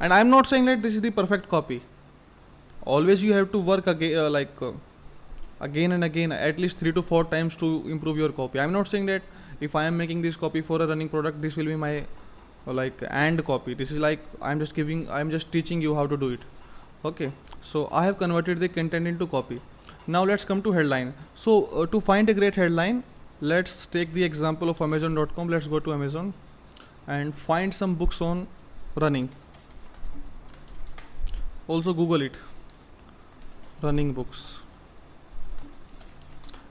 And I'm not saying that this is the perfect copy. Always you have to work again, again and again, at least 3 to 4 times to improve your copy. I'm not saying that if I am making this copy for a running product, this will be my and copy. This is like I'm just teaching you how to do it. Okay, so I have converted the content into copy. Now let's come to headline. So to find a great headline, let's take the example of amazon.com. Let's go to Amazon and find some books on running. Also Google it, running books.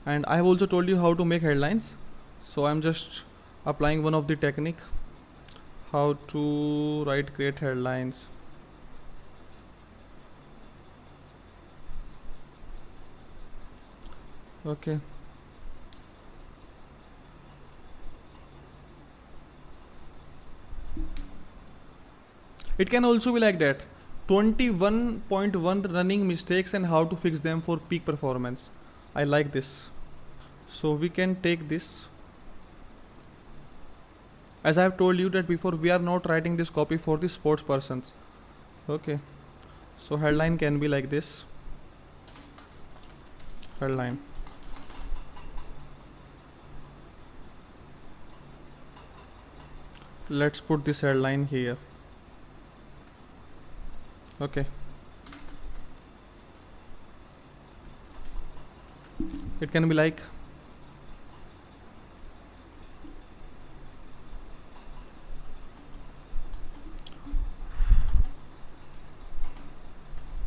And I have also told you how to make headlines, so I'm just applying one of the technique, how to write great headlines. Okay, it can also be like that, 21.1 running mistakes and how to fix them for peak performance. I like this. So we can take this. As I have told you that before, we are not writing this copy for the sports persons. Okay, so headline can be like this. Headline. Let's put this headline here. Okay, it can be like,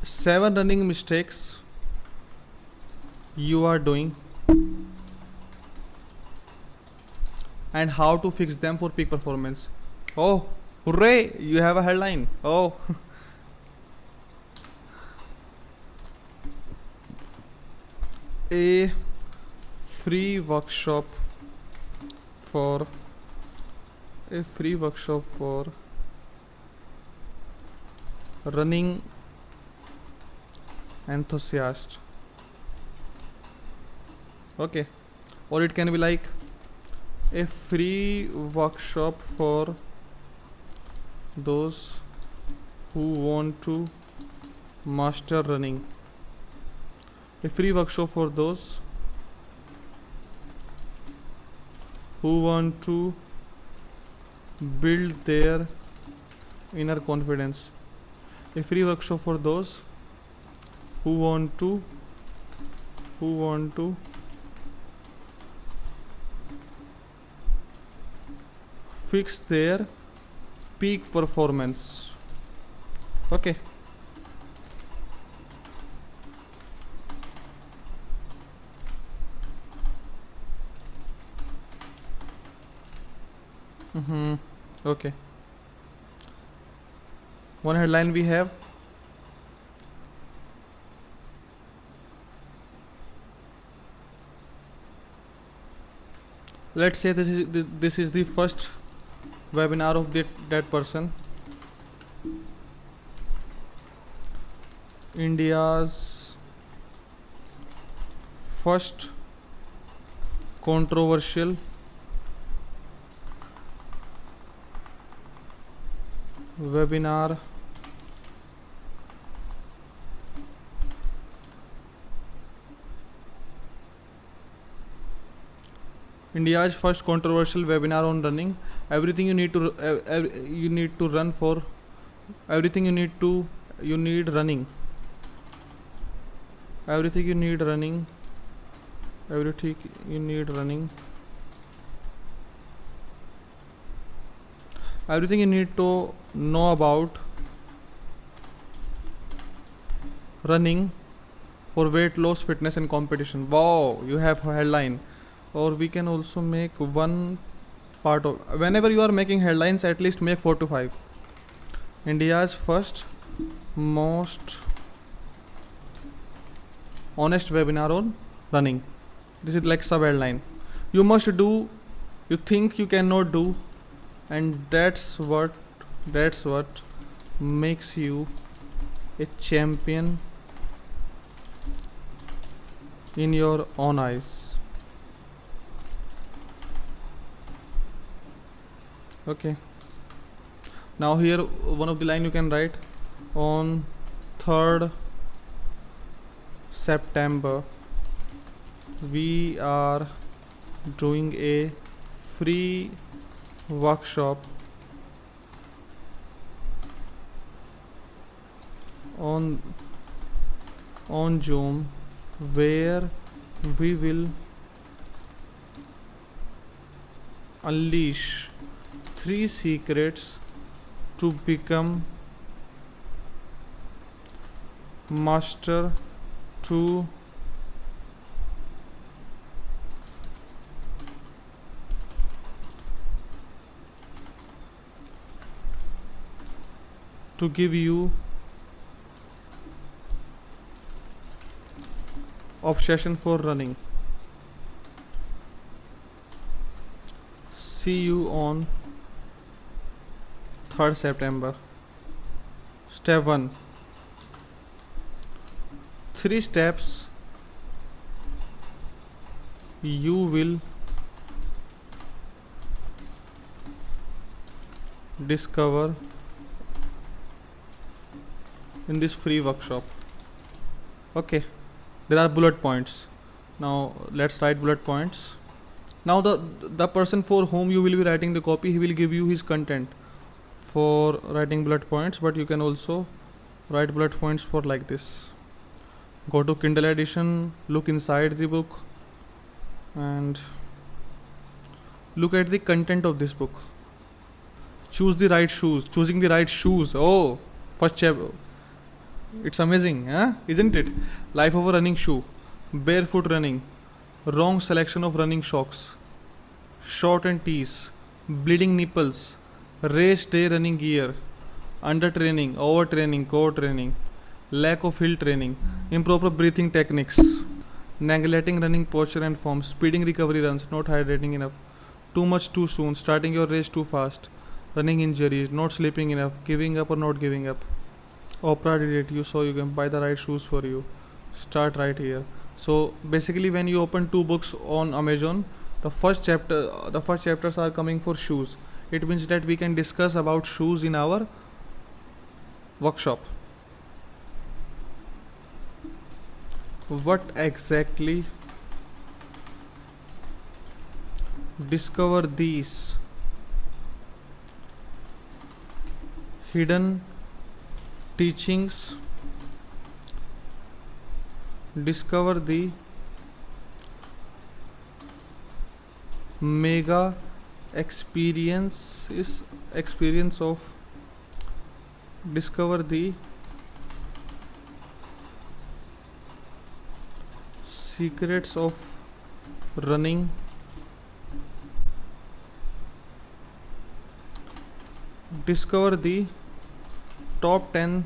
seven running mistakes you are doing and how to fix them for peak performance. Oh, hooray, you have a headline. Oh. A free workshop for running enthusiast. Okay, or it can be like a free workshop for those who want to master running. A free workshop for those who want to build their inner confidence. A free workshop for those who want to fix their peak performance. Okay, okay, one headline we have. Let's say this is the first webinar of that person. India's first controversial webinar India's first controversial webinar on running. Everything you need to run for. Everything you need running. Everything you need running. Everything you need running. Everything you need to know about running for weight loss, fitness and competition. Wow, you have a headline. Or we can also make one part of, whenever you are making headlines, at least make 4 to 5. India's first most honest webinar on running. This is like sub headline. You must do, you think you cannot do, and that's what makes you a champion in your own eyes. Okay, Now here one of the line you can write, on 3rd September we are doing a free workshop on Zoom where we will unleash 3 secrets to become master to give you obsession for running. See you on 3rd September. Step 1. 3 steps you will discover in this free workshop. Okay, there are bullet points. Now let's write bullet points. Now the person for whom you will be writing the copy, he will give you his content for writing bullet points, but you can also write bullet points for like this. Go to Kindle edition, look inside the book and look at the content of this book. Choose the right shoes. Choosing the right shoes. Oh, first chapter. It's amazing, huh? Isn't it? Life of a running shoe. Barefoot running. Wrong selection of running socks. Short and tees. Bleeding nipples. Race day running gear. Under training, overtraining, co-training. Lack of hill training. Improper breathing techniques. Neglecting running posture and form. Speeding recovery runs. Not hydrating enough. Too much too soon. Starting your race too fast. Running injuries. Not sleeping enough. Giving up or not giving up. Oprah did it. You saw you can buy the right shoes for you. Start right here. So basically, when you open 2 books on Amazon, the first chapters are coming for shoes. It means that we can discuss about shoes in our workshop. What exactly? Discover these hidden teachings. Discover the mega experience of discover the secrets of running. Discover the top 10.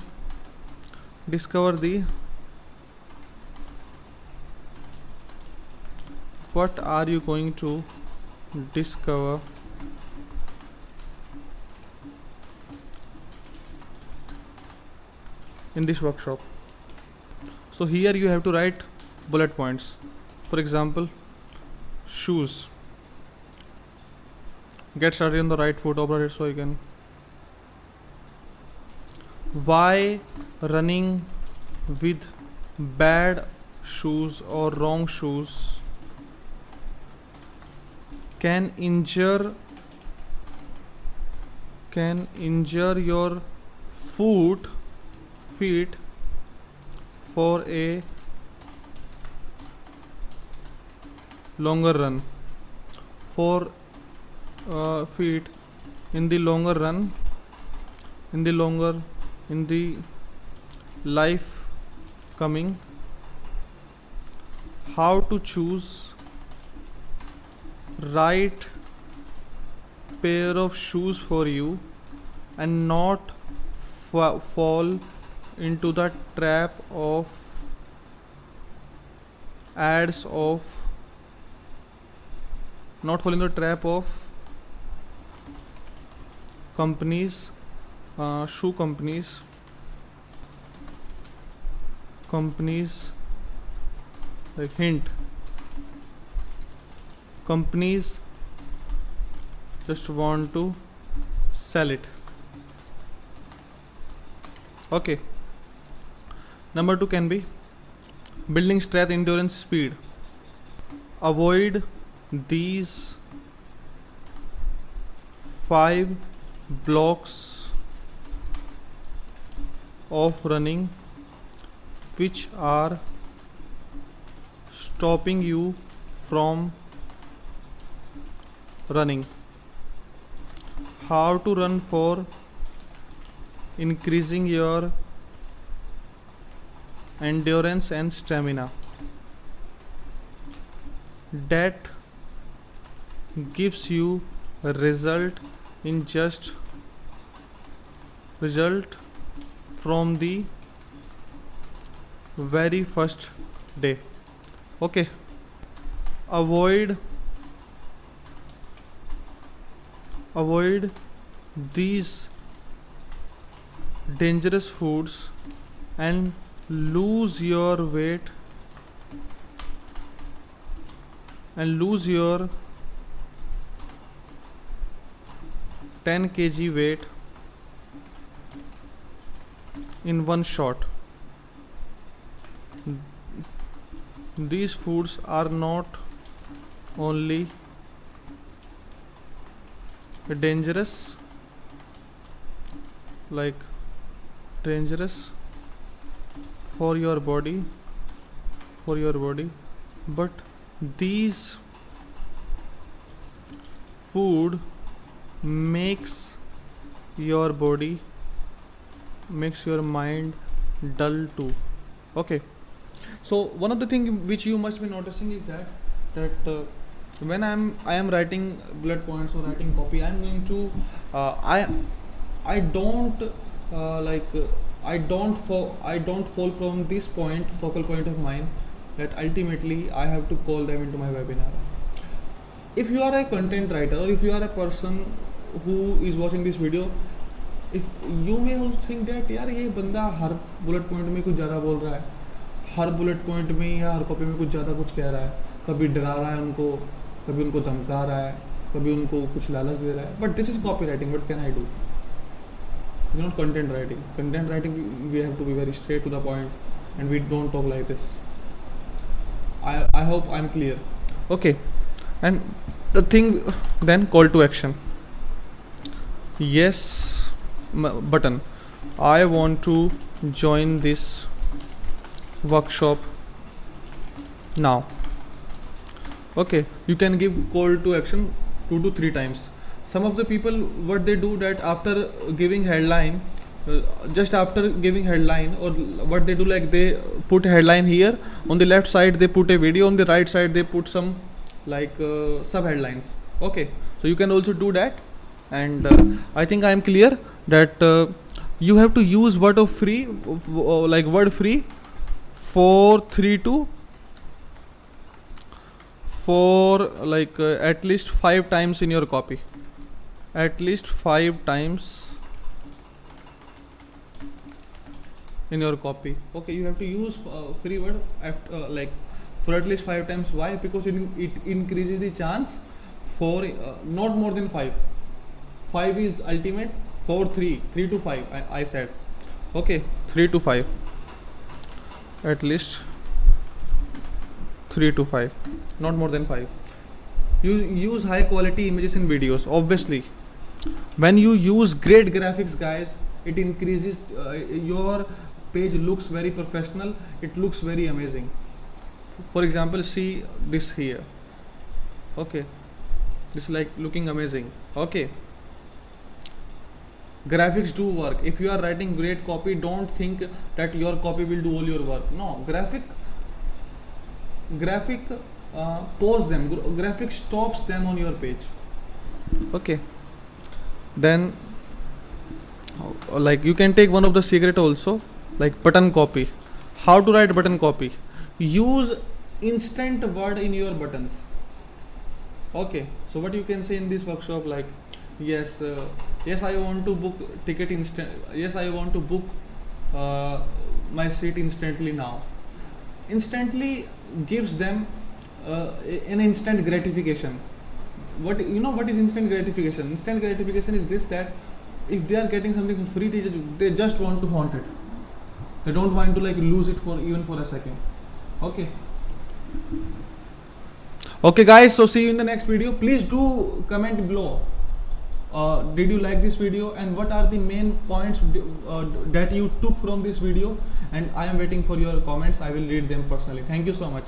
Discover the what are you going to discover in this workshop. So here you have to write bullet points. For example, shoes. Get started on the right foot, operate so you can. Why running with bad shoes or wrong shoes can injure your feet for a longer run. For feet in the longer run, in the life coming. How to choose right pair of shoes for you and not fall into the trap of ads of not fall in the trap of companies, shoe companies like hint, companies just want to sell it. Okay. Number 2 can be building strength, endurance, speed. Avoid these 5 blocks of running which are stopping you from running. How to run for increasing your endurance and stamina. That gives you a result from the very first day. Okay. Avoid these dangerous foods and lose your weight and lose your 10 kg weight in one shot. These foods are not only dangerous for your body, but these food makes your mind dull too. Okay. So one of the thing which you must be noticing is that when I am writing bullet points or writing copy, I am going to I don't I don't fall from this focal point of mine, that ultimately I have to call them into my webinar. If you are a content writer or if you are a person who is watching this video, if you may also think that यार ये बंदा हर bullet point में कुछ ज़्यादा बोल रहा है, हर bullet point में या हर कॉपी में कुछ ज़्यादा कुछ कह रहा है, कभी डरा रहा है उनको, कभी उनको धमका रहा है, कभी उनको कुछ लालच दे रहा है. But this is copy writing. What can I do? It's not content writing. Content writing, we have to be very straight to the point, and we don't talk like this. I hope I'm clear. Okay. And the thing then, call to action. Yes button. I want to join this workshop now. Okay, you can give call to action 2 to 3 times. Some of the people, what they do, that after giving headline, just after giving headline, or what they do, like they put headline here, on the left side they put a video, on the right side they put some sub headlines. Okay, so you can also do that. And I think I am clear that you have to use word free for 3 to 4 at least 5 times in your copy. At least 5 times in your copy. Okay, you have to use free word after, for at least 5 times. Why? Because it increases the chance for not more than 5. 5 is ultimate. 3 to 5 I said. Okay, 3 to 5. At least 3 to 5, not more than 5. Use high quality images in videos. Obviously, when you use great graphics, guys, it increases your page looks very professional, it looks very amazing. For example, see this here. Okay, this is looking amazing. Okay, graphics do work. If you are writing great copy, don't think that your copy will do all your work. No, graphic pause them, graphic stops them on your page. Okay, then you can take one of the secret also, like button copy. How to write button copy? Use instant word in your buttons. Okay, so what you can say in this workshop, yes, I want to book ticket instant. Yes, I want to book my seat instantly now. Instantly gives them an instant gratification. What is instant gratification? Instant gratification is this, that if they are getting something free, they just want to haunt it. They don't want to like lose it for even for a second. Okay. Okay guys, so see you in the next video. Please do comment below. Did you like this video, and what are the main points that you took from this video? And I am waiting for your comments. I will read them personally. Thank you so much.